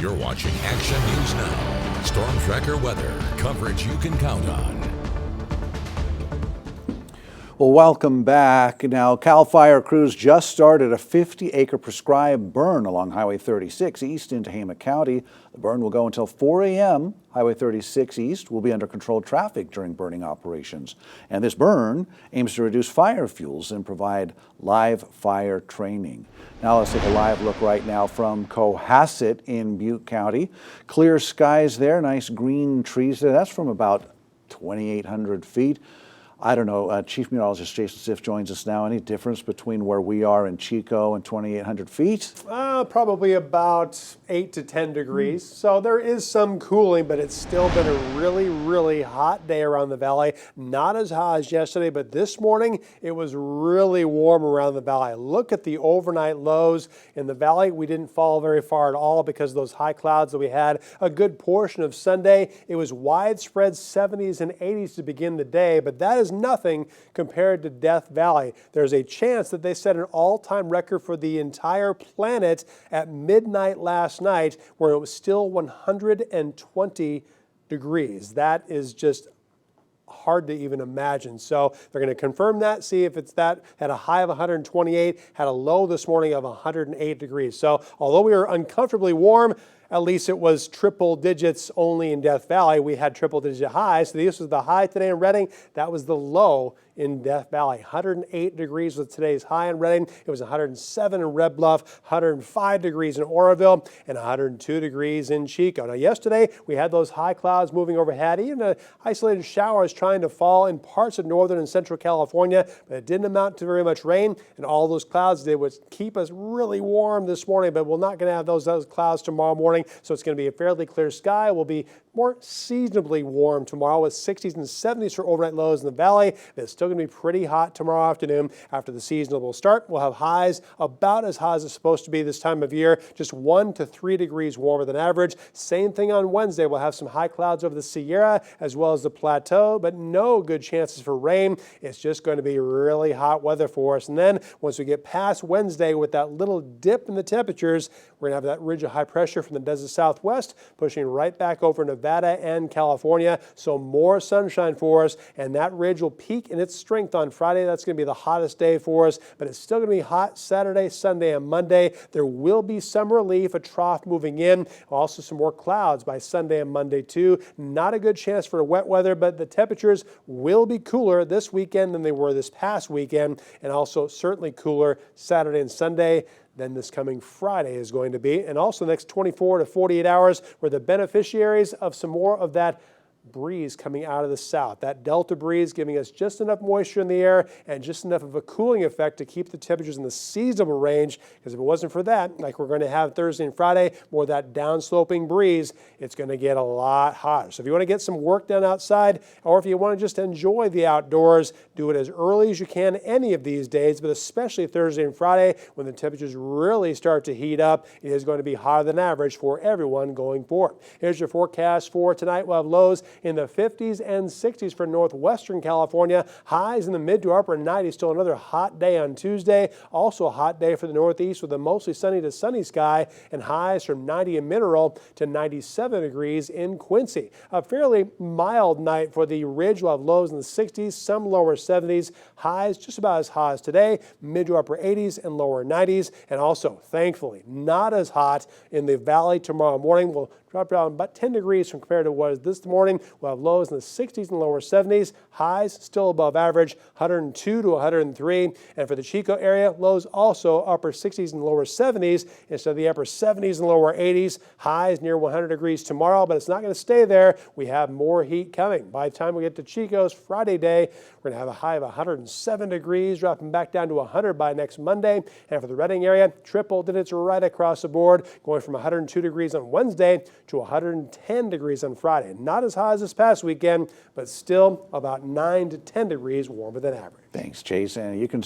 You're watching Action News Now. Storm Tracker weather. Coverage you can count on. Well, welcome back. Now, CAL FIRE crews just started a 50-acre prescribed burn along Highway 36 east into Haymack County. The burn will go until 4 a.m. Highway 36 east will be under controlled traffic during burning operations. And this burn aims to reduce fire fuels and provide live fire training. Now let's take a live look right now from Cohasset in Butte County. Clear skies there, nice green trees there. That's from about 2,800 feet. I don't know, Chief Meteorologist Jason Siff joins us now. Any difference between where we are in Chico and 2,800 feet? Probably about 8 to 10 degrees. So there is some cooling, but it's still been a really, really hot day around the valley. Not as hot as yesterday, but this morning it was really warm around the valley. Look at the overnight lows in the valley. We didn't fall very far at all because of those high clouds that we had a good portion of Sunday. It was widespread 70s and 80s to begin the day, but that is nothing compared to Death Valley. There's a chance that they set an all-time record for the entire planet at midnight last night, where it was still 120 degrees. That is just hard to even imagine. So they're going to confirm that, see if it's that. Had a high of 128, had a low this morning of 108 degrees. So although we were uncomfortably warm, at least it was triple digits only in Death Valley. We had triple digit highs. So this was the high today in Redding. That was the low in Death Valley. 108 degrees was today's high in Redding. It was 107 in Red Bluff, 105 degrees in Oroville, and 102 degrees in Chico. Now yesterday we had those high clouds moving overhead. Even isolated showers trying to fall in parts of northern and central California, but it didn't amount to very much rain. And all those clouds did was keep us really warm this morning, but we're not going to have those clouds tomorrow morning. So it's going to be a fairly clear sky. We'll be more seasonably warm tomorrow with 60s and 70s for overnight lows in the valley. It's still going to be pretty hot tomorrow afternoon after the seasonable start. We'll have highs about as high as it's supposed to be this time of year, just 1 to 3 degrees warmer than average. Same thing on Wednesday. We'll have some high clouds over the Sierra as well as the plateau, but no good chances for rain. It's just going to be really hot weather for us. And then once we get past Wednesday with that little dip in the temperatures, we're going to have that ridge of high pressure from the desert southwest pushing right back over Nevada and California. So more sunshine for us, and that ridge will peak in its strength on Friday. That's going to be the hottest day for us, but it's still going to be hot Saturday, Sunday, and Monday. There will be some relief, a trough moving in. Also some more clouds by Sunday and Monday too. Not a good chance for wet weather, but the temperatures will be cooler this weekend than they were this past weekend, and also certainly cooler Saturday and Sunday than this coming Friday is going to be. And also the next 24 to 48 hours, we're the beneficiaries of some more of that breeze coming out of the south. That delta breeze giving us just enough moisture in the air and just enough of a cooling effect to keep the temperatures in the seasonable range, because if it wasn't for that, like we're going to have Thursday and Friday, more of that downsloping breeze, it's going to get a lot hotter. So if you want to get some work done outside, or if you want to just enjoy the outdoors, do it as early as you can any of these days, but especially Thursday and Friday when the temperatures really start to heat up. It is going to be hotter than average for everyone going forward. Here's your forecast for tonight. We'll have lows in the 50s and 60s for northwestern California. Highs in the mid to upper 90s. Still another hot day on Tuesday. Also a hot day for the northeast with a mostly sunny to sunny sky, and highs from 90 in Mineral to 97 degrees in Quincy. A fairly mild night for the ridge. We'll have lows in the 60s, some lower 70s. Highs just about as hot as today. Mid to upper 80s and lower 90s. And also, thankfully, not as hot in the valley tomorrow morning. We'll drop down about 10 degrees from compared to what is this morning. We'll have lows in the 60s and lower 70s. Highs still above average, 102 to 103. And for the Chico area, lows also upper 60s and lower 70s instead of the upper 70s and lower 80s. Highs near 100 degrees tomorrow, but it's not going to stay there. We have more heat coming. By the time we get to Chico's Friday day, we're going to have a high of 107 degrees, dropping back down to 100 by next Monday. And for the Redding area, triple digits right across the board, going from 102 degrees on Wednesday to 110 degrees on Friday. Not as high as this past weekend, but still about 9 to 10 degrees warmer than average. Thanks, Jason. You can